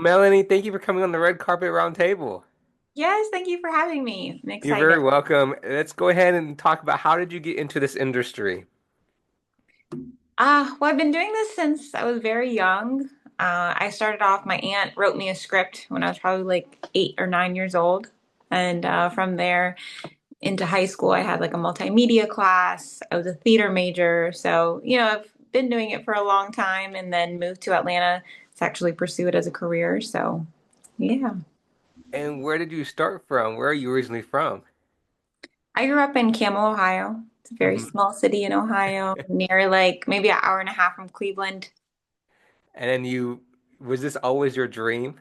Melanie, thank you for coming on the red carpet round table. Yes, thank you for having me. I'm You're very excited. welcome. Let's go ahead and talk about how did you get into this industry? Well, I've been doing this since I was very young. I started off, my aunt wrote me a script when I was probably like 8 or 9 years old. And from there into high school, I had like a multimedia class. I was a theater major. So, I've been doing it for a long time and then moved to Atlanta to actually pursue it as a career. So, yeah. And where did you start from? Where are you originally from? I grew up in Camel, Ohio. It's a very Hmm. small city in Ohio, near like maybe an hour and a half from Cleveland. And then was this always your dream?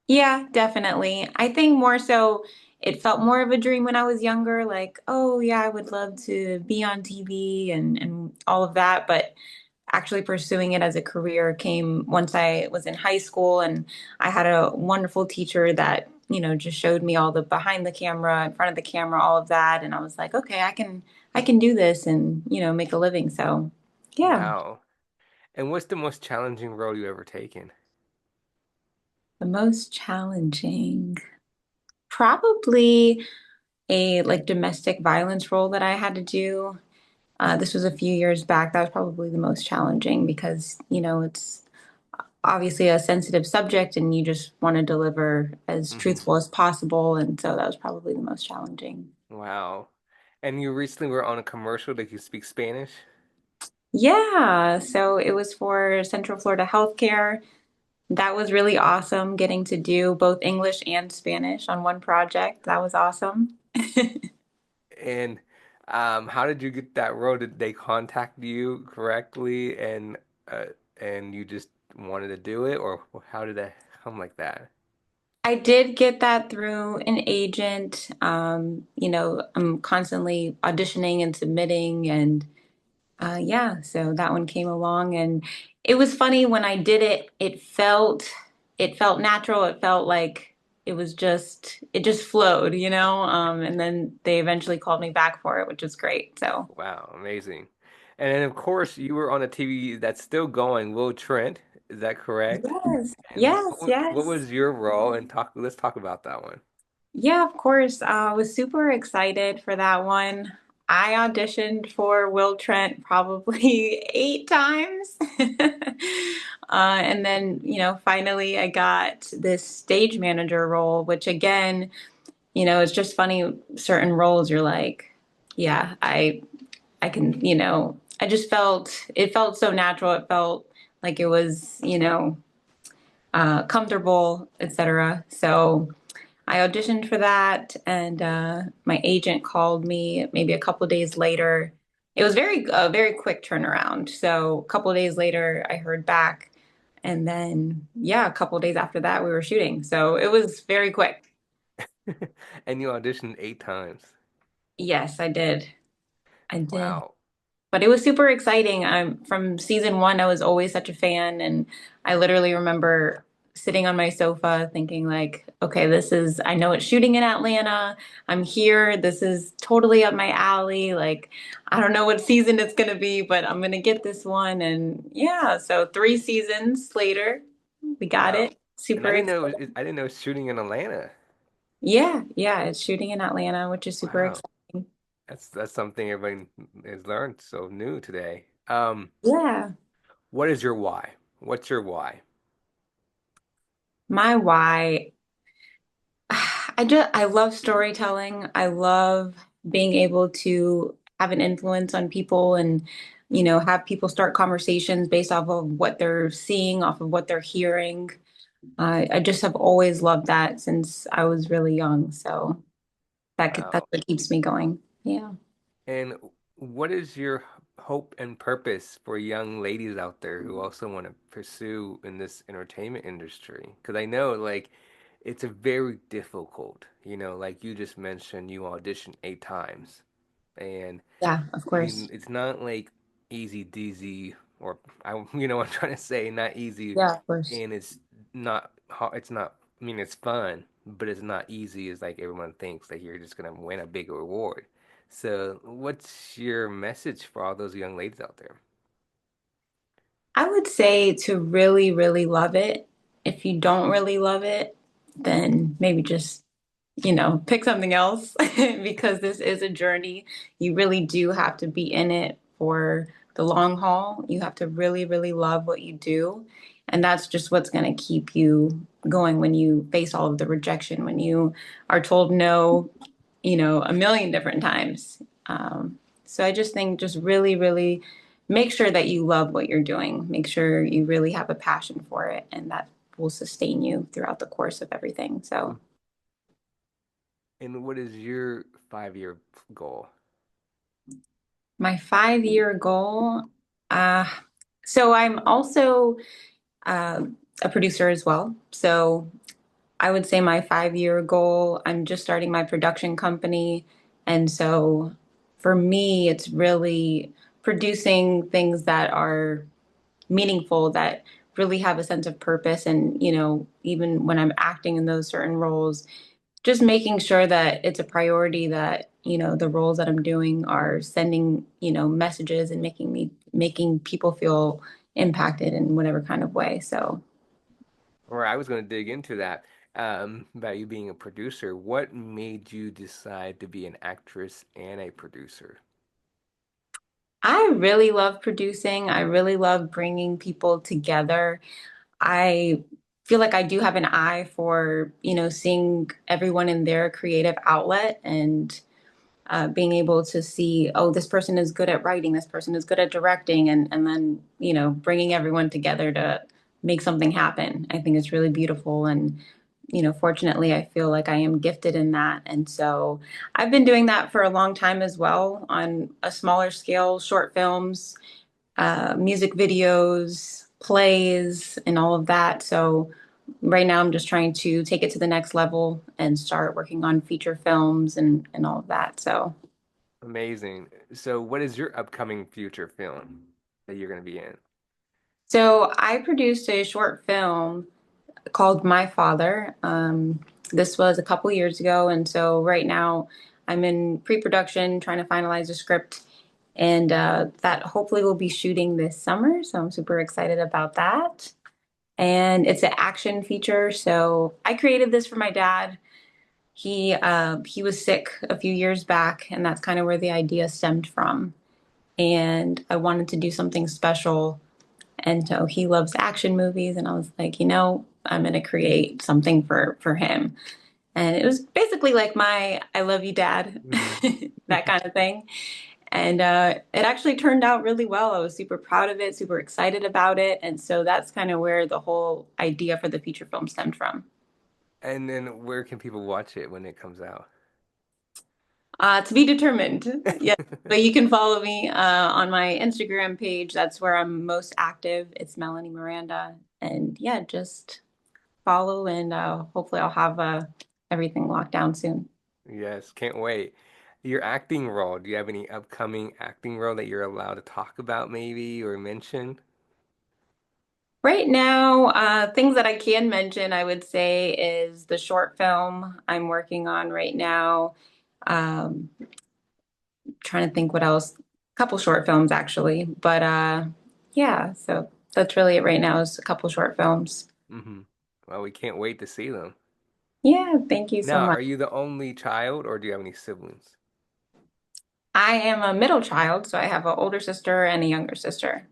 Yeah, definitely. I think more so it felt more of a dream when I was younger, like, oh yeah, I would love to be on TV and all of that, but actually pursuing it as a career came once I was in high school and I had a wonderful teacher that, just showed me all the behind the camera, in front of the camera, all of that, and I was like, okay, I can do this and, make a living. So, yeah, Wow. And what's the most challenging role you ever taken? the most challenging. Probably a like domestic violence role that I had to do. This was a few years back. That was probably the most challenging because, it's obviously a sensitive subject and you just want to deliver as Hmm. truthful as possible. And so that was probably the most challenging. Wow. And you recently were on a commercial that you speak Spanish? Yeah, so it was for Central Florida Healthcare. That was really awesome getting to do both English and Spanish on one project. That was awesome. And how did you get that role? Did they contact you correctly uh, and you just wanted to do it, or how did that come like that? I did get that through an agent. I'm constantly auditioning and submitting, and yeah, so that one came along, and it was funny when I did it. It felt natural. It felt like it just flowed. And then they eventually called me back for it, which was great. So Wow, amazing. And then of course you were on a TV that's still going, Will Trent, is that correct? yes, And yes, what yes. was your role? And let's talk about that one. Yeah, of course. I was super excited for that one. I auditioned for Will Trent probably 8 times. And then, finally I got this stage manager role, which again, it's just funny, certain roles you're like, yeah, I can, I just it felt so natural. It felt like it was, comfortable, etc. So I auditioned for that, and my agent called me maybe a couple of days later. It was very quick turnaround. So a couple of days later, I heard back, and then yeah, a couple of days after that, we were shooting. So it was very quick. And you auditioned 8 times. Yes, I did. I did. Wow. But it was super exciting. I'm from season one, I was always such a fan, and I literally remember sitting on my sofa thinking like, okay, I know it's shooting in Atlanta. I'm here. This is totally up my alley. Like, I don't know what season it's gonna be, but I'm gonna get this one. And yeah, so 3 seasons later, we got Wow. it. And I Super didn't know excited. I didn't know it was shooting in Atlanta. Yeah, yeah, it's shooting in Atlanta, which is super Wow. exciting. That's something everybody has learned so new today. Yeah. What is your why? What's your why? My why. I love storytelling. I love being able to have an influence on people and, have people start conversations based off of what they're seeing, off of what they're hearing. I just have always loved that since I was really young. So that's Wow. what keeps me going. Yeah. And what is your hope and purpose for young ladies out there who also want to pursue in this entertainment industry? Because I know, like, it's a very difficult, like you just mentioned, you auditioned 8 times. And Yeah, of course. it's not like easy deasy, or you know what I'm trying to say, not easy. Yeah, of course. And it's not, I mean, it's fun, but it's not easy as like everyone thinks that you're just gonna win a big reward. So, what's your message for all those young ladies out there? I would say to really, really love it. if you don't really love it, then maybe just pick something else because this is a journey. You really do have to be in it for the long haul. You have to really, really love what you do. And that's just what's going to keep you going when you face all of the rejection, when you are told no, a million different times. So I just think just really, really make sure that you love what you're doing. Make sure you really have a passion for it, and that will sustain you throughout the course of everything. So. And what is your 5 year goal? My 5 year goal. Uh, so I'm also uh, a producer as well. So I would say my 5 year goal, I'm just starting my production company. And so for me, it's really producing things that are meaningful, that really have a sense of purpose. And, even when I'm acting in those certain roles, just making sure that it's a priority that the roles that I'm doing are sending messages and making people feel impacted in whatever kind of way. So Or I was going to dig into that about you being a producer. What made you decide to be an actress and a producer? I really love producing. I really love bringing people together. I feel like I do have an eye for seeing everyone in their creative outlet, and being able to see, oh, this person is good at writing, this person is good at directing, and then, bringing everyone together to make something happen. I think it's really beautiful. And, fortunately, I feel like I am gifted in that. And so I've been doing that for a long time as well on a smaller scale, short films, music videos, plays, and all of that. So right now I'm just trying to take it to the next level and start working on feature films and all of that. So Amazing. So, what is your upcoming future film that you're going to be in? So I produced a short film called My Father. This was a couple years ago, and so right now I'm in pre-production, trying to finalize the script, and that hopefully will be shooting this summer. So I'm super excited about that. And it's an action feature. So I created this for my dad. He was sick a few years back, and that's kind of where the idea stemmed from. And I wanted to do something special, and so he loves action movies, and I was like, I'm gonna create something for him. And it was basically like my I love you, Dad, Hmm. that kind of thing. And it actually turned out really well. I was super proud of it, super excited about it. And so that's kind of where the whole idea for the feature film stemmed from. And then, where can people watch it when it comes out? To be determined. Yeah. But you can follow me on my Instagram page. That's where I'm most active. It's Melanie Miranda. And yeah, just follow, and hopefully I'll have everything locked down soon. Yes, can't wait. Your acting role, do you have any upcoming acting role that you're allowed to talk about, maybe, or mention? Right now, things that I can mention, I would say, is the short film I'm working on right now. Um, Trying to think what else. A couple short films actually, but yeah. So that's really it right now. Is a couple short films. Hmm. Well, we can't wait to see them. Yeah, thank you so Now, much. are you the only child, or do you have any siblings? I am a middle child, so I have an older sister and a younger sister.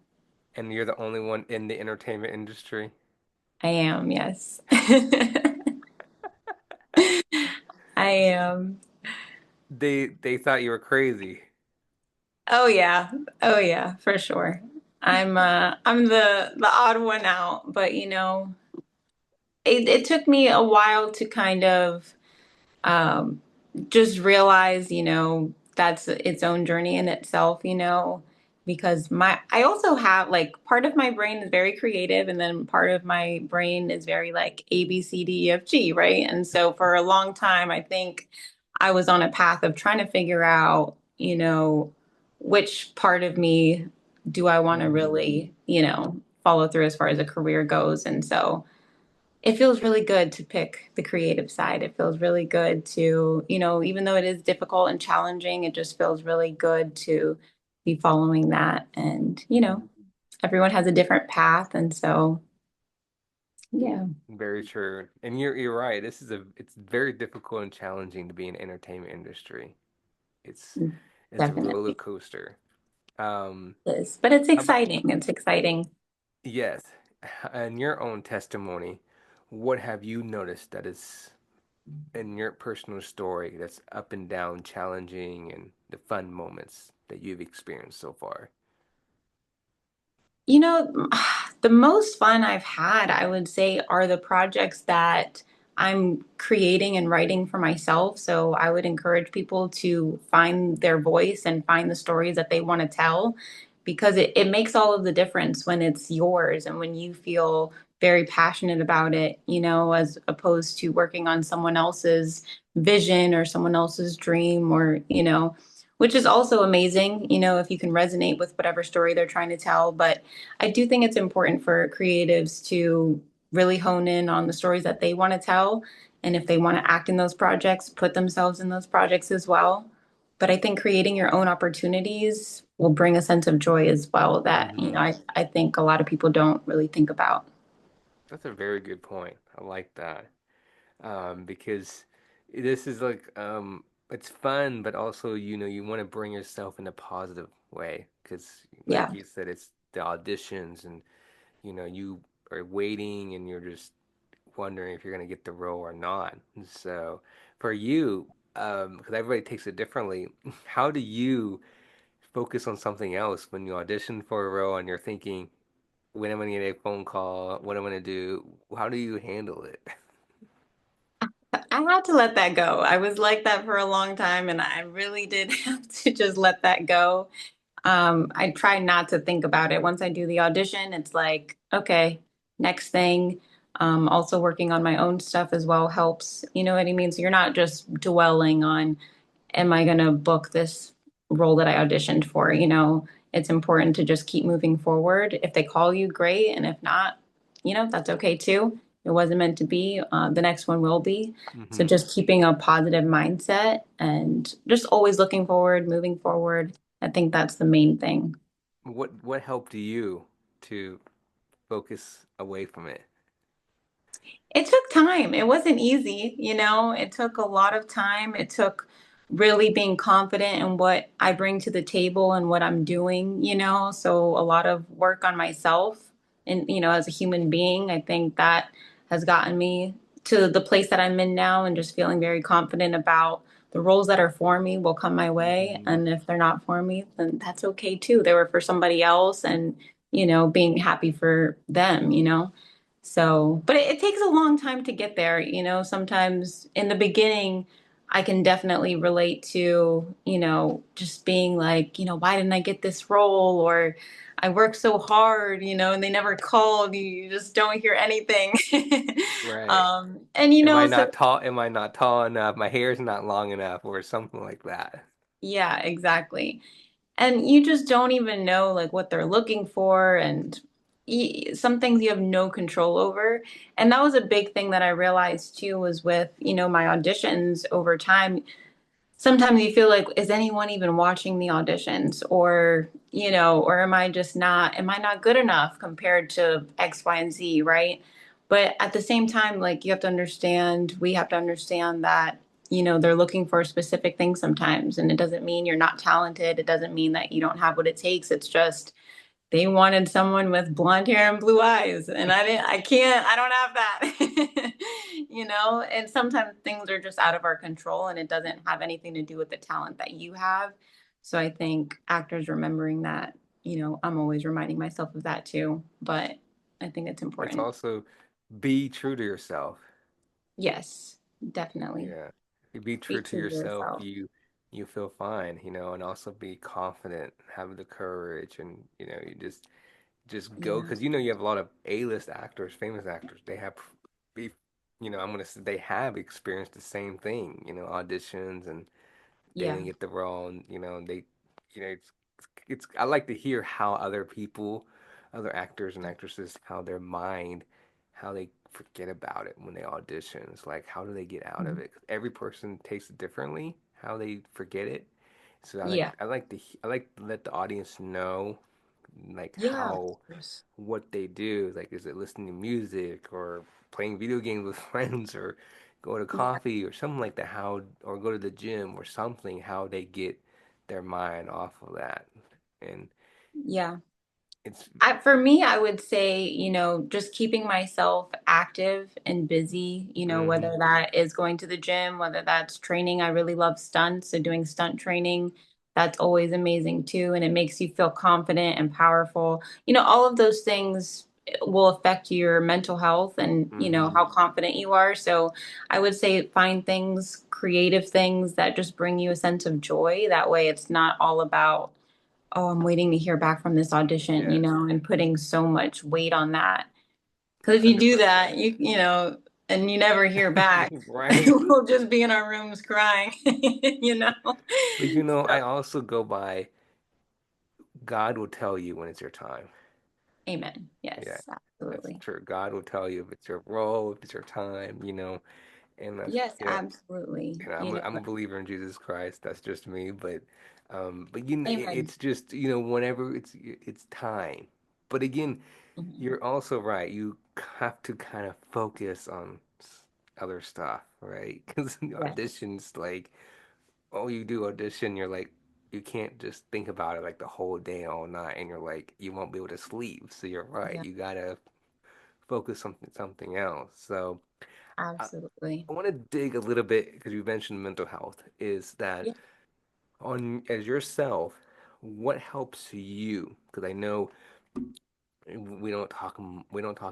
And you're the only one in the entertainment industry? I am, yes. I am. They thought you were crazy. Oh yeah. Oh yeah, for sure. I'm the odd one out, but it took me a while to kind of um, just realize, that's its own journey in itself, because I also have like part of my brain is very creative, and then part of my brain is very like A, B, C, D, E, F, G, right? And so for a long time, I think I was on a path of trying to figure out, which part of me do I want to Hmm. really, follow through as far as a career goes. And so it feels really good to pick the creative side. It feels really good to, even though it is difficult and challenging, it just feels really good to be following that. And, everyone has a different path. And so Yeah, Very true. And you're right. It's very difficult and challenging to be in the entertainment industry. It's it's a roller definitely coaster. Um, is. But it's how about exciting. It's exciting. yes. In your own testimony, what have you noticed that is in your personal story that's up and down, challenging, and the fun moments that you've experienced so far? You know, the most fun I've had, I would say, are the projects that I'm creating and writing for myself. So I would encourage people to find their voice and find the stories that they want to tell because it makes all of the difference when it's yours and when you feel very passionate about it, as opposed to working on someone else's vision or someone else's dream or, which is also amazing, if you can resonate with whatever story they're trying to tell. But I do think it's important for creatives to really hone in on the stories that they want to tell. And if they want to act in those projects, put themselves in those projects as well. But I think creating your own opportunities will bring a sense of joy as well that, Hmm. I think a lot of people don't really think about. That's a very good point. I like that. Because this is like it's fun, but also you want to bring yourself in a positive way. Because like Yeah. you said, it's the auditions, and you are waiting, and you're just wondering if you're gonna get the role or not. And so for you, because everybody takes it differently, how do you focus on something else when you audition for a role and you're thinking, when am I gonna get a phone call? What am I gonna do? How do you handle it? I had to let that go. I was like that for a long time, and I really did have to just let that go. I try not to think about it. Once I do the audition, it's like, okay, next thing. Also working on my own stuff as well helps. You know what I mean? So you're not just dwelling on, am I going to book this role that I auditioned for? It's important to just keep moving forward. If they call you, great. And if not, that's okay too. It wasn't meant to be. The next one will be. So Hmm. just keeping a positive mindset and just always looking forward, moving forward. I think that's the main thing. What helped you to focus away from it? It took time. It wasn't easy, It took a lot of time. It took really being confident in what I bring to the table and what I'm doing, So a lot of work on myself and, as a human being, I think that has gotten me to the place that I'm in now and just feeling very confident about the roles that are for me will come my way. Hmm. And if they're not for me, then that's okay too. They were for somebody else and, being happy for them. So, but it takes a long time to get there. Sometimes in the beginning, I can definitely relate to, just being like, why didn't I get this role? Or I worked so hard, and they never called. You just don't hear anything. Right. And, Am I so not tall? Am I not tall enough? My hair's not long enough, or something like that. yeah, exactly. And you just don't even know like what they're looking for and some things you have no control over. And that was a big thing that I realized too was with, my auditions over time. Sometimes you feel like, is anyone even watching the auditions? Or, or am I not good enough compared to X, Y, and Z, right? But at the same time, like we have to understand that, they're looking for specific things sometimes. And it doesn't mean you're not talented. It doesn't mean that you don't have what it takes. It's just they wanted someone with blonde hair and blue eyes and I don't have that. And sometimes things are just out of our control and it doesn't have anything to do with the talent that you have. So I think actors remembering that, I'm always reminding myself of that too, but I think it's It's important. also be true to yourself. Yes, definitely. Yeah. If you be Be true to true to yourself, yourself. you feel fine, and also be confident, have the courage, and you just go Yeah. because you have a lot of A-list actors, famous actors. They have be I'm gonna say they have experienced the same thing, auditions and they Yeah. didn't get the role, and they it's I like to hear how other people, other actors and actresses, how their mind, how they forget about it when they audition. It's like how do they get out of it? 'Cause every person takes it differently, how they forget it. So Yeah. I like to let the audience know like Yeah, of how course. what they do. Like, is it listening to music or playing video games with friends or go to Yeah. coffee or something like that? How or go to the gym or something? How they get their mind off of that, and Yeah. it's For me, I would say, just keeping myself active and busy, mm-hmm, whether that is going to the gym, whether that's training. I really love stunts. So doing stunt training, that's always amazing too. And it makes you feel confident and powerful. All of those things will affect your mental health and, mm-hmm, how confident you are. So I would say find things, creative things that just bring you a sense of joy. That way it's not all about, oh, I'm waiting to hear back from this audition, yes, and putting so much weight on that. Because if you do 100%, that, and you never hear back, right? we'll just be in our rooms crying, you know? But I So, also go by God will tell you when it's your time. amen. Yeah, Yes, that's absolutely. true. God will tell you if it's your role, if it's your time, and that's Yes, absolutely. I'm a believer in Jesus Christ. That's just me, but Amen. it's just whenever it's time. But again, Mhm. you're also right. You have to kind of focus on other stuff, right? Because Yes. auditions, like, oh, you do audition, you're like, you can't just think about it like the whole day, all night, and you're like, you won't be able to sleep. So you're right. Yeah, You gotta focus on something else. So. I, absolutely. I want to dig a little bit because you mentioned mental health. Is that Yeah. on as yourself, what helps you? Because I know we don't talk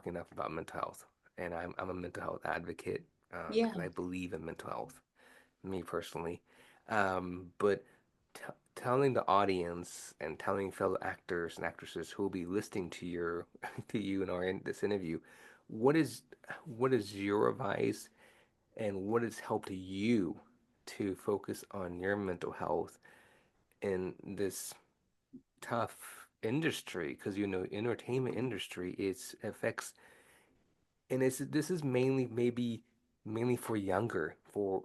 enough about mental health, and I'm a mental health advocate Yeah. because I believe in mental health, me personally. But t telling the audience and telling fellow actors and actresses who will be listening to your to you in this interview, what is what is your advice and what has helped you to focus on your mental health in this tough industry? Because entertainment industry is affects, and this is mainly maybe mainly for younger, for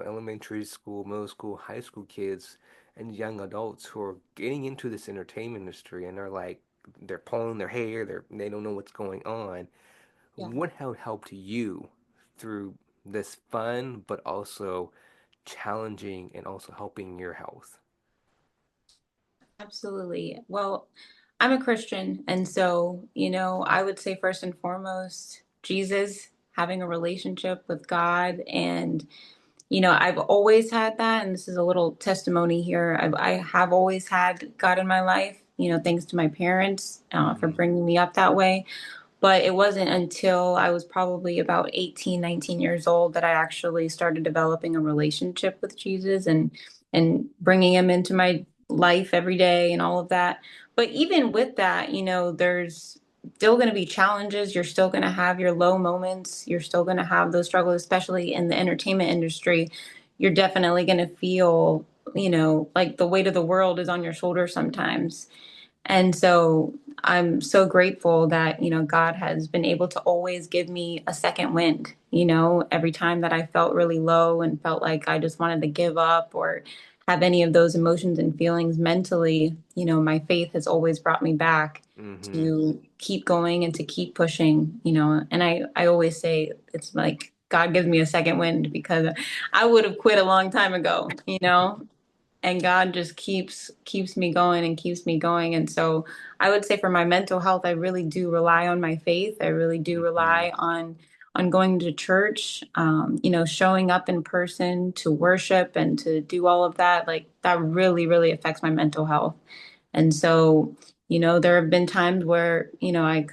elementary school, middle school, high school kids and young adults who are getting into this entertainment industry, and they're pulling their hair, they don't know what's going on. Yeah. What have helped you through this fun, but also challenging and also helping your health? Absolutely. Well, I'm a Christian, and so, I would say first and foremost, Jesus, having a relationship with God. And, I've always had that. And this is a little testimony here. I have always had God in my life, thanks to my parents for Mm-hmm. bringing me up that way. But it wasn't until I was probably about 18, 19 years old that I actually started developing a relationship with Jesus and bringing him into my life every day and all of that. But even with that, there's still going to be challenges. You're still going to have your low moments. You're still going to have those struggles, especially in the entertainment industry. You're definitely going to feel, like the weight of the world is on your shoulders sometimes. And so I'm so grateful that, God has been able to always give me a second wind, every time that I felt really low and felt like I just wanted to give up or have any of those emotions and feelings mentally, my faith has always brought me back Mm-hmm. to keep going and to keep pushing, and I always say it's like God gives me a second wind because I would have quit a long time ago, and God just keeps me going and keeps me going. And so I would say for my mental health, I really do rely on my faith. I really do Mm-hmm. rely on going to church, showing up in person to worship and to do all of that. Like that really, really affects my mental health. And so, there have been times where, am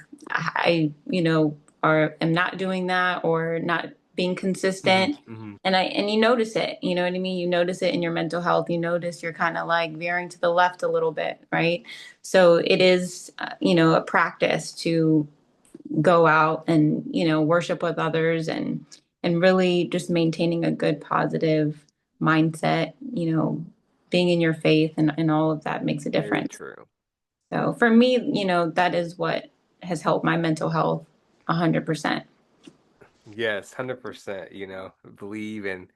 not doing that or not being Mm-hmm. consistent. Mm-hmm. And you notice it, you know what I mean? You notice it in your mental health. You notice you're kind of like veering to the left a little bit, right? So it is, a practice to go out and, worship with others and really just maintaining a good positive mindset, being in your faith and all of that makes a Very difference. true. So for me, that is what has helped my mental health 100%. Yes, 100%. Believe and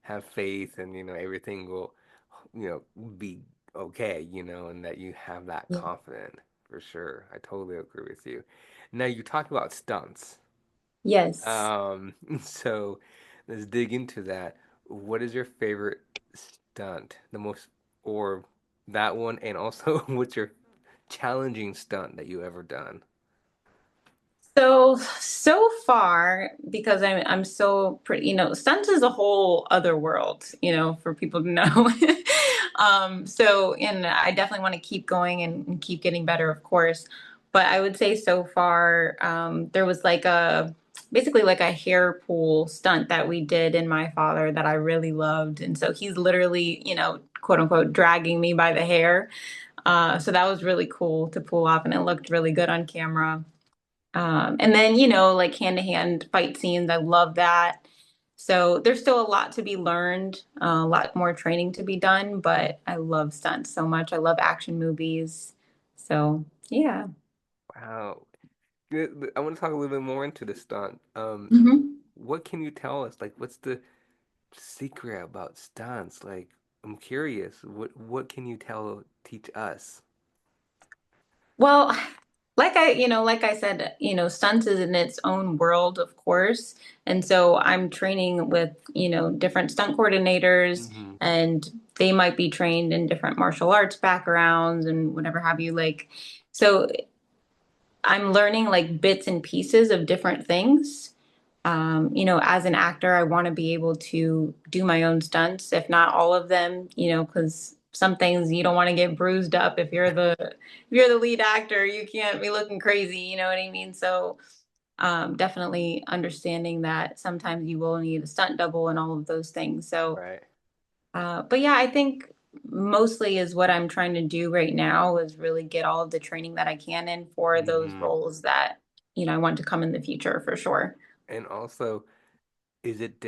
have faith, and everything will, be okay. And that you have that Yeah. confidence for sure. I totally agree with you. Now you talk about stunts. Yes. Um, so let's dig into that. What is your favorite stunt? The most, or that one, and also what's your challenging stunt that you ever done? So far, because I'm so pretty, stunts is a whole other world, for people to know. And I definitely want to keep going and keep getting better, of course. But I would say so far, there was basically like a hair pull stunt that we did in my father that I really loved. And so he's literally, quote unquote, dragging me by the hair. So that was really cool to pull off and it looked really good on camera. And then, like hand to hand fight scenes, I love that. So there's still a lot to be learned, a lot more training to be done, but I love stunts so much. I love action movies. So, yeah. Wow. I want to talk a little bit more into the stunt. Mhm. What can you tell us? Like, what's the secret about stunts? Like, I'm curious. What can you teach us? Well, like I said, stunts is in its own world, of course. And so I'm training with, different stunt coordinators Hmm. and they might be trained in different martial arts backgrounds and whatever have you. So I'm learning like bits and pieces of different things. As an actor, I want to be able to do my own stunts, if not all of them, because some things you don't want to get bruised up if you're the lead actor, you can't be looking crazy, you know what I mean? So definitely understanding that sometimes you will need a stunt double and all of those things. So Right. but yeah, I think mostly is what I'm trying to do right now is really get all of the training that I can in for those Hmm. roles that, I want to come in the future for sure. And also, is it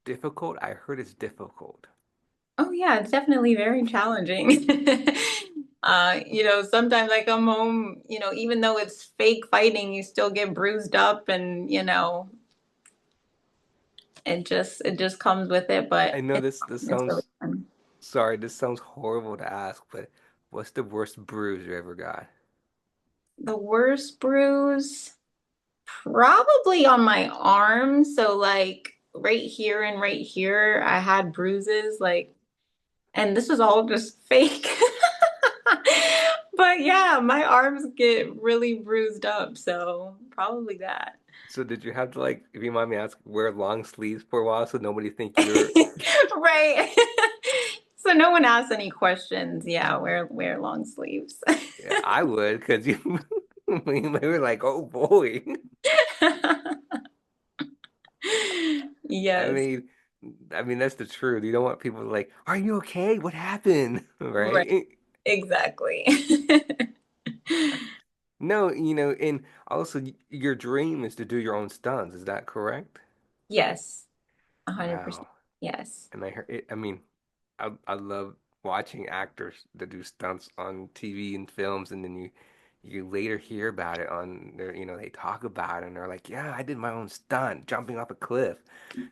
difficult? I heard it's difficult. Oh yeah, it's definitely very challenging. Sometimes I come home, even though it's fake fighting, you still get bruised up and, it just comes with it, I but know it's this it's really sounds fun. sorry, this sounds horrible to ask, but what's the worst bruise you ever got? The worst bruise. Probably on my arm. So like right here and right here, I had bruises and this was all just fake. But yeah, my arms get really bruised up. So probably that. So did you have to like, if you mind me asking, wear long sleeves for a while so nobody think you're Right. So no one asks any questions. Yeah, wear long sleeves. yeah, I would because you they were like, oh boy. I Yes, mean I mean that's the truth. You don't want people to like, are you okay? What happened? right. Right? Exactly. No, and also your dream is to do your own stunts. Is that correct? Yes, 100%. Wow. Yes. And I heard it, I mean, I love watching actors that do stunts on TV and films, and then you later hear about it on their, they talk about it, and they're like, "Yeah, I did my own stunt, jumping off a cliff,"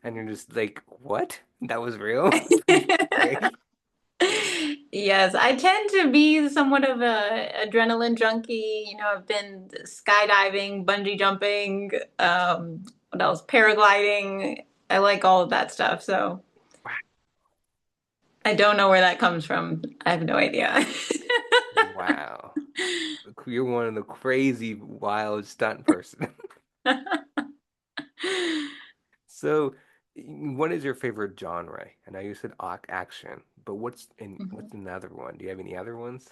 and you're just like, "What? That was real?" Okay. Yes, I tend to be somewhat of a adrenaline junkie. I've been skydiving, bungee jumping, what else? Paragliding. I like all of that stuff. So I don't know where that comes from. I have no idea. Wow. You're one of the crazy wild stunt person. So, what is your favorite genre? And I know you said action, but what's another one? Do you have any other ones?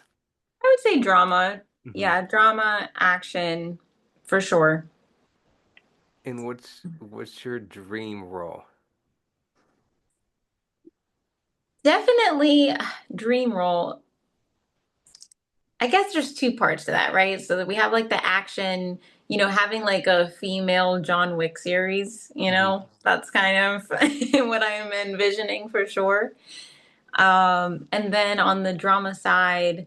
I would say drama. Hmm. Yeah, drama, action, for sure. And what's your dream role? Definitely dream role. I guess there's two parts to that, right? So that we have like the action, having like a female John Wick series, Hmm. that's kind of what I'm envisioning for sure. And then on the drama side,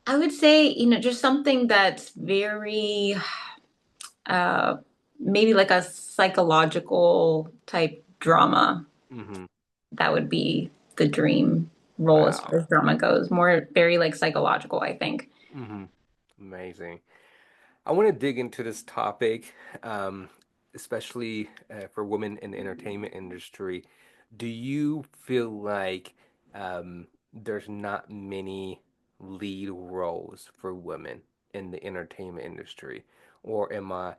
I would say, just something that's very uh maybe like a psychological type drama. Hmm. That would be the dream role as far Wow. as drama goes. More very like psychological, I think. Hmm. Amazing. I want to dig into this topic, um, especially for women in the entertainment industry. Do you feel like there's not many lead roles for women in the entertainment industry? Or am I,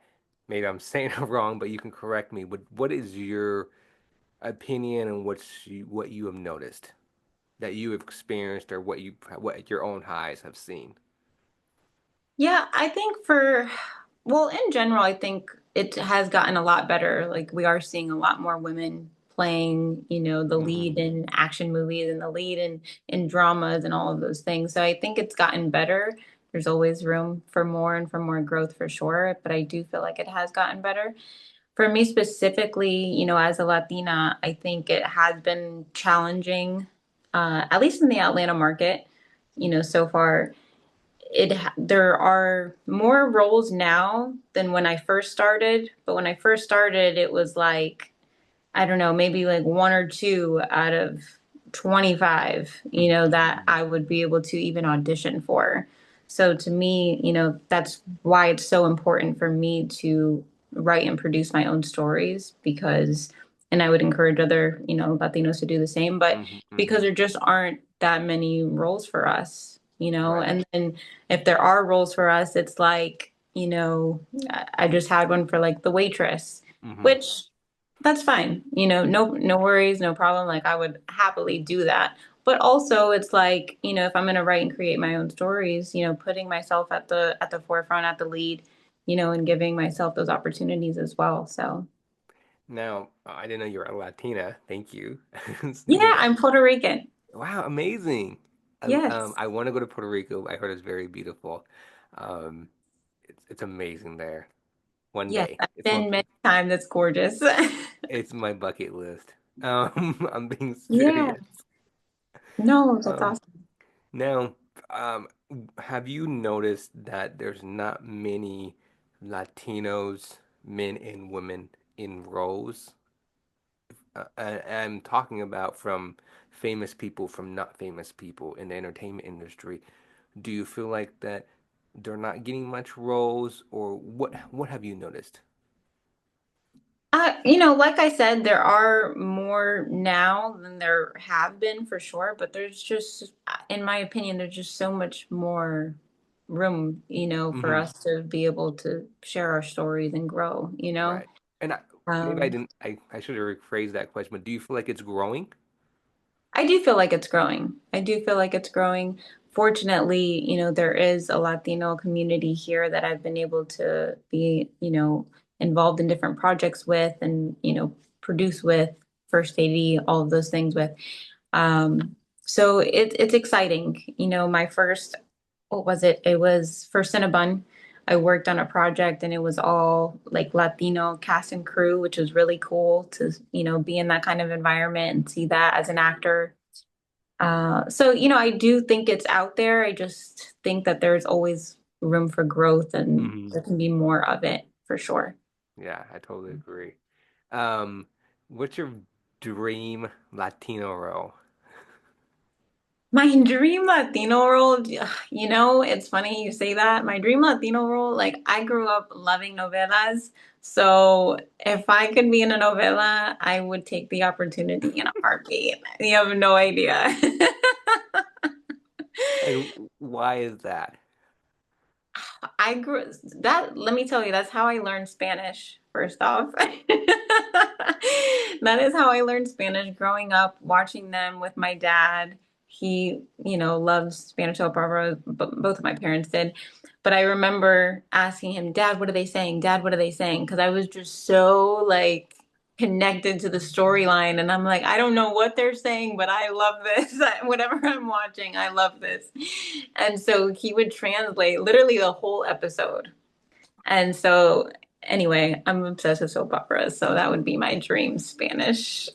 maybe I'm saying it wrong, but you can correct me. But what is your opinion and what you have noticed that you have experienced or what your own eyes have seen? Yeah, I think well, in general, I think it has gotten a lot better. Like we are seeing a lot more women playing, the Hmm. lead in action movies and the lead in dramas and all of those things. So I think it's gotten better. There's always room for more and for more growth for sure, but I do feel like it has gotten better. For me specifically, as a Latina, I think it has been challenging, at least in the Atlanta market, so far there are more roles now than when I first started. But when I first started, it was like, I don't know, maybe like one or two out of 25, that Hmm. I would be able to even audition for. So to me, that's why it's so important for me to write and produce my own stories because, and I would encourage other, Latinos to do the same, but Hmm. because Hmm. there just aren't that many roles for us, Right. and then if there are roles for us, it's like, I just had one for like the waitress, Hmm. which that's fine. No worries, no problem. Like I would happily do that. But also it's like, if I'm gonna write and create my own stories, putting myself at the forefront, at the lead, and giving myself those opportunities as well. So Now, I didn't know you were a Latina. Thank you. yeah, But I'm Puerto Rican. wow, amazing. Yes. I want to go to Puerto Rico. I heard it's very beautiful. Um, it's amazing there. One Yes, day. I've been many times. It's gorgeous. It's my bucket list. I'm being Yeah. serious. No, that's Um, awesome. Now, um, have you noticed that there's not many Latinos, men and women in roles? I'm talking about from famous people, from not famous people in the entertainment industry. Do you feel like that they're not getting much roles, or what have you noticed? Like I said, there are more now than there have been for sure, but there's just, in my opinion, there's just so much more room, for Hmm. us to be able to share our stories and grow. Right. And maybe I Um, didn't, I should have rephrased that question, but do you feel like it's growing? I do feel like it's growing. I do feel like it's growing. Fortunately, there is a Latino community here that I've been able to be, involved in different projects with and, produce with, First AD, all of those things with. Um, so it's exciting. My first, what was it? It was for Cinnabon. I worked on a project and it was all like Latino cast and crew, which was really cool to, be in that kind of environment and see that as an actor. So, I do think it's out there. I just think that there's always room for growth and Hmm. there can be more of it for sure. Yeah, I totally agree. Um, what's your dream Latino role? My dream Latino role, it's funny you say that. My dream Latino role, like I grew up loving novelas. So if I could be in a novela, I would take the opportunity in a heartbeat. You have no idea. And why is that? I grew that, let me tell you, that's how I learned Spanish, first off. That is how I learned Spanish growing up, watching them with my dad. He, loves Spanish soap opera, but both of my parents did. But I remember asking him, Dad, what are they saying? Dad, what are they saying? Because I was just so like connected to the storyline. And I'm like, I don't know what they're saying, but I love this. Whatever I'm watching, I love this. And so he would translate literally the whole episode. And so, anyway, I'm obsessed with soap operas. So that would be my dream Spanish.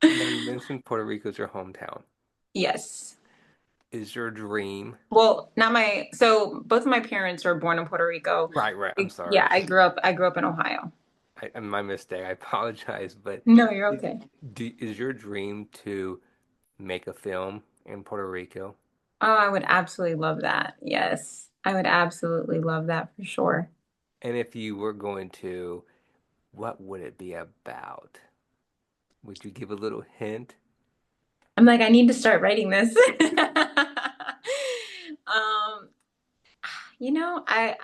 Now you mentioned Puerto Rico's your hometown. Yes. Is your dream? Well, not my, so both of my parents were born in Puerto Rico. Right, right. I'm Yeah, sorry. I grew up in Ohio. My mistake. I apologize. But No, you're is, okay. is your dream to make a film in Puerto Rico? Oh, I would absolutely love that. Yes. I would absolutely love that for sure. And if you were going to, what would it be about? Would you give a little hint? I'm like, I need to start writing this. Um, I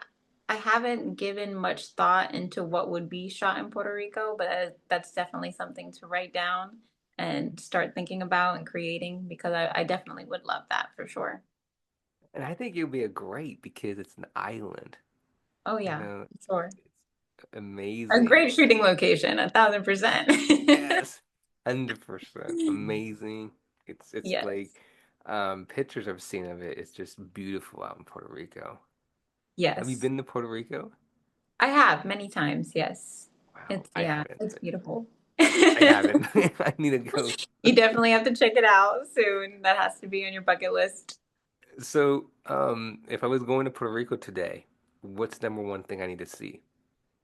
haven't given much thought into what would be shot in Puerto Rico, but that's definitely something to write down and start thinking about and creating because I definitely would love that for sure. And I think it would be a great because it's an island. Oh You yeah, know, sure. it's A amazing. great shooting location, 1,000%. Yes, 100% amazing. It's like Yes. pictures I've seen of it. It's just beautiful out in Puerto Rico. Have you Yes. been to Puerto Rico? I have many times, yes. Wow, It's I yeah, haven't. it's beautiful. I haven't. I need to go. You definitely have to check it out soon. That has to be on your bucket list. So, if I was going to Puerto Rico today, what's number one thing I need to see?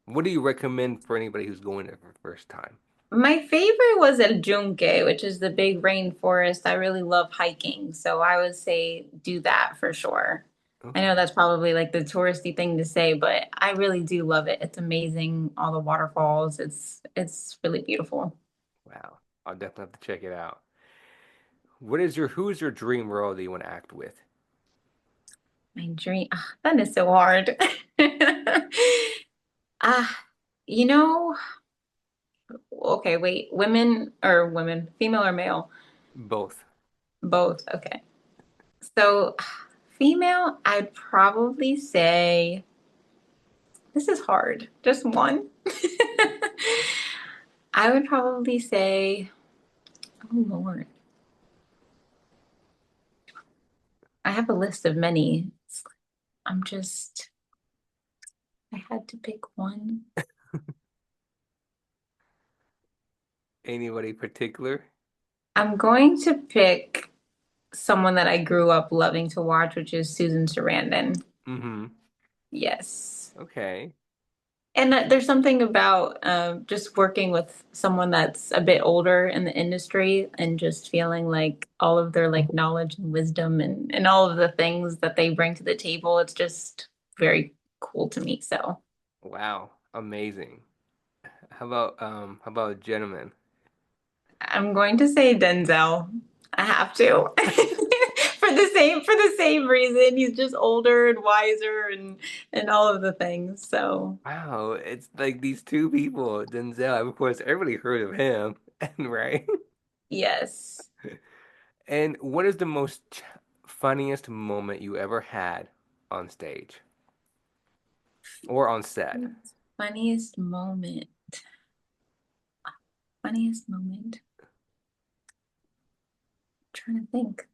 What do you recommend for anybody who's going there for the first time? My favorite was El Yunque, which is the big rainforest. I really love hiking, so I would say do that for sure. I know Okay. that's probably like the touristy thing to say, but I really do love it. It's amazing, all the waterfalls. It's really beautiful. Wow. I'll definitely have to check it out. Who's your dream role that you want to act with? My dream, that is so hard. Ah, you know, okay, wait, women, female or male? Both. Both. Okay. So, female, I'd probably say this is hard. Just one. I would probably say, oh Lord, I have a list of many. I'm just, I had to pick one. Anybody particular? I'm going to pick someone that I grew up loving to watch, which is Susan Sarandon. Mm-hmm. Yes. Okay. And there's something about just working with someone that's a bit older in the industry and just feeling like all of their like knowledge and wisdom and all of the things that they bring to the table. It's just very cool to me. So Wow. Amazing. How about a gentleman? I'm going to say Denzel. I have to. For the same reason. He's just older and wiser and all of the things. So Wow, it's like these two people, Denzel. Of course, everybody heard of him, right? yes. And what is the funniest moment you ever had on stage or on set? Funniest moment. Funniest moment. Trying to think.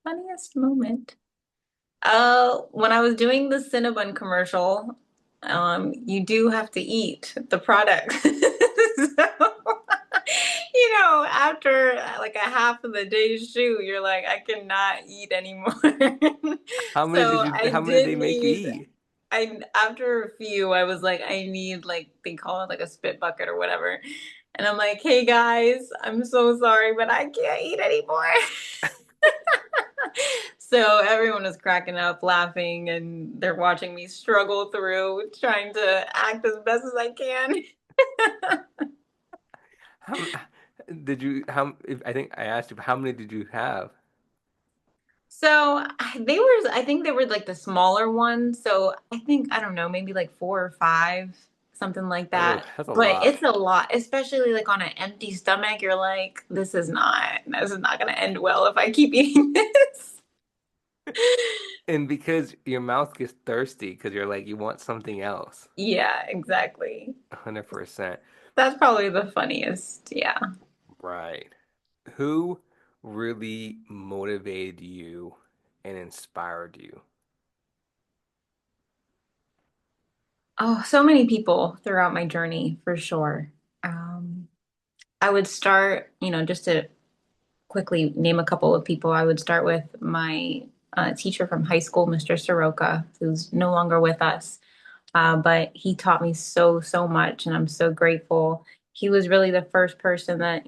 Funniest moment. When I was doing the Cinnabon commercial, you do have to eat the product. After like a half of the day's shoot, you're like, I cannot eat anymore. So I How many did did they make you need, eat? after a few, I was like, I need like they call it like a spit bucket or whatever. And I'm like, hey guys, I'm so sorry, but I can't eat anymore. So everyone was cracking up, laughing, and they're watching me struggle through trying to act as best as I can. How did you how if I think I asked you how many did you have? So I think they were like the smaller ones. So I think, I don't know, maybe like four or five, something like Oh, that. that's a But lot. it's a lot, especially like on an empty stomach. You're like, this is not going to end well if I keep eating this. And because your mouth gets thirsty because you're like you want something else. Yeah, exactly. 100%. That's probably the funniest. Yeah. Right. Who really motivated you and inspired you? Oh, so many people throughout my journey for sure. Um, I would start, just to quickly name a couple of people, I would start with my teacher from high school, Mr. Soroka, who's no longer with us. But he taught me so, so much, and I'm so grateful. He was really the first person that,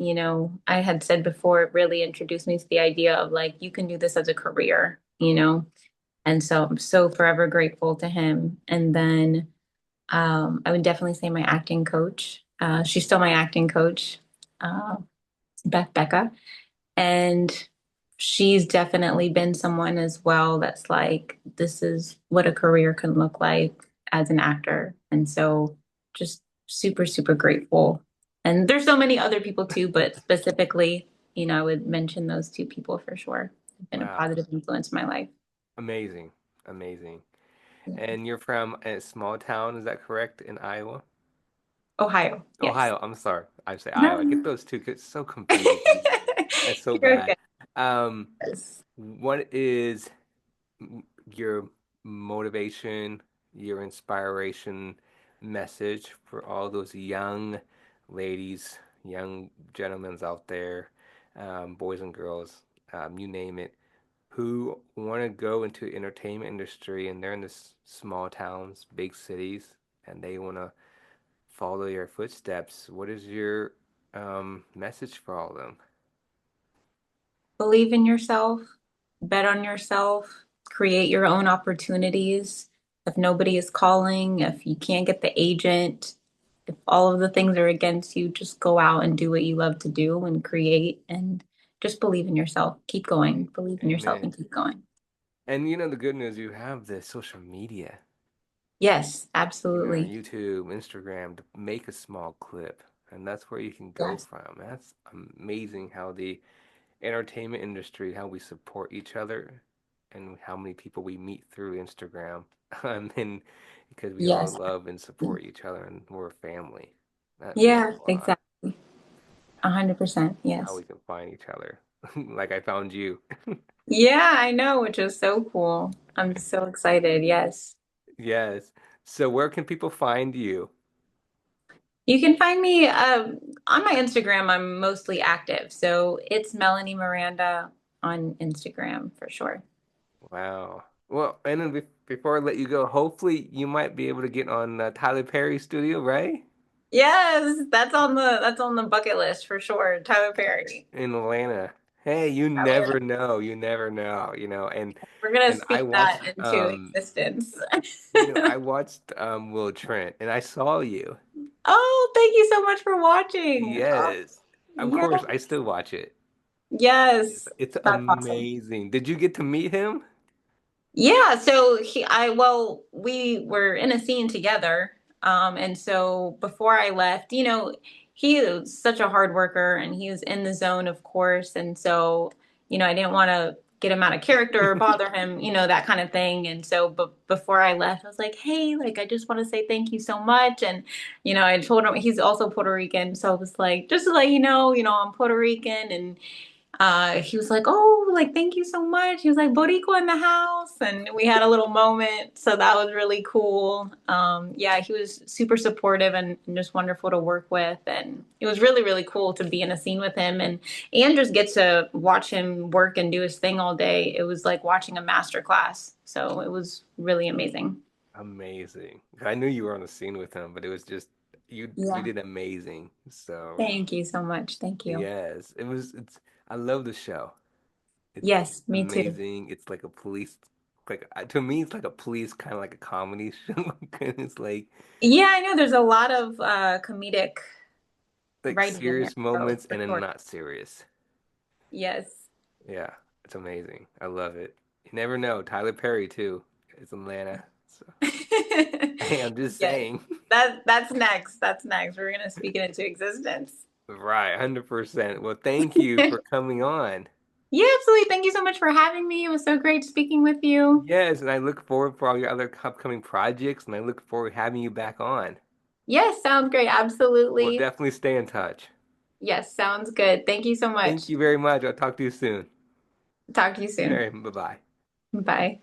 I had said before, it really introduced me to the idea of like, you can do this as a career. you know. And so I'm so forever grateful to him. And then I would definitely say my acting coach. She's still my acting coach, uh, Becca. And she's definitely been someone as well that's like, this is what a career can look like as an actor. And so just super, super grateful. And there's so many other people too, but specifically, I would mention those two people for sure. Have been a Wow. positive influence in my life. Amazing. Amazing. Yeah. And you're from a small town, is that correct, in Iowa? Ohio, yes. Ohio, I'm sorry. I say Iowa. I get No. those two. It's so confusing. That's so You're bad. okay. Um, what is your motivation, your inspiration message for all those young ladies, young gentlemen out there, boys and girls, you name it, who want to go into the entertainment industry and they're in this small towns, big cities, and they want to follow your footsteps? What is your message for all of them? Believe in yourself, bet on yourself, create your own opportunities. If nobody is calling, if you can't get the agent, if all of the things are against you, just go out and do what you love to do and create and just believe in yourself. Keep going. Believe in yourself Amen. and keep going. And you know the good news, you have the social media, Yes, you know, absolutely. YouTube, Instagram, to make a small clip, and that's where you can go Yes. from. That's amazing how the entertainment industry, how we support each other, and how many people we meet through Instagram, and because we all Yes. love and support each other, and we're a family. That means Yeah, a lot. exactly. 100%. How Yes. we can find each other, like I found you. Yeah, I know, which is so cool. I'm so excited. Yes. Yes. So where can people find you? You can find me on my Instagram. I'm mostly active. So it's Melanie Miranda on Instagram for sure. Wow. Well, and then before I let you go, hopefully you might be able to get on Tyler Perry's studio, right? Yes, that's on the bucket list for sure. Tyler Perry. In Atlanta. Hey, you Atlanta. never know. You never know, you know. We're gonna And I speak that watched into existence. I watched Will Trent and I saw you. Oh, thank you so much for watching. Oh, Yes. Of yes. course, I still watch it. Yes. It's That's awesome. amazing. Did you get to meet him? Yeah, so well, we were in a scene together. And so before I left, he was such a hard worker and he was in the zone, of course. And so, I didn't want to get him out of character or bother him, that kind of thing. And so, but before I left, I was like, hey, like, I just want to say thank you so much. And, I told him he's also Puerto Rican. So I was like, just to let you know, I'm Puerto Rican. And he was like, "Oh, like thank you so much." He was like, "Boricua in the house," and we had a little moment, so that was really cool. Yeah, he was super supportive and just wonderful to work with, and it was really really cool to be in a scene with him and just get to watch him work and do his thing all day. It was like watching a master class, so it was really amazing. Amazing. I knew you were on the scene with him, but it was just you Yeah, did amazing. So, thank you so much. Thank you. yes, it's I love the show. It's Yes, me too. amazing. It's like a police, like to me, it's like a police kind of like a comedy show. 'Cause it's Yeah, I know there's a lot of comedic like writing in there, serious so moments for and then sure. not serious. Yes. Yeah, it's amazing. I love it. You never know. Tyler Perry too is Atlanta. So hey, I'm just Yes. saying. That's next. That's next. We're gonna speak it into existence. Right, 100%. Well, thank you for coming on. Yeah, absolutely. Thank you so much for having me. It was so great speaking with you. Yes, and I look forward for all your other upcoming projects, and I look forward to having you back on. Yes, sounds great. We'll Absolutely. definitely stay in touch. Yes, sounds good. Thank you so Thank much. you very much. I'll talk to you soon. Talk to you All soon. right, bye-bye. Bye.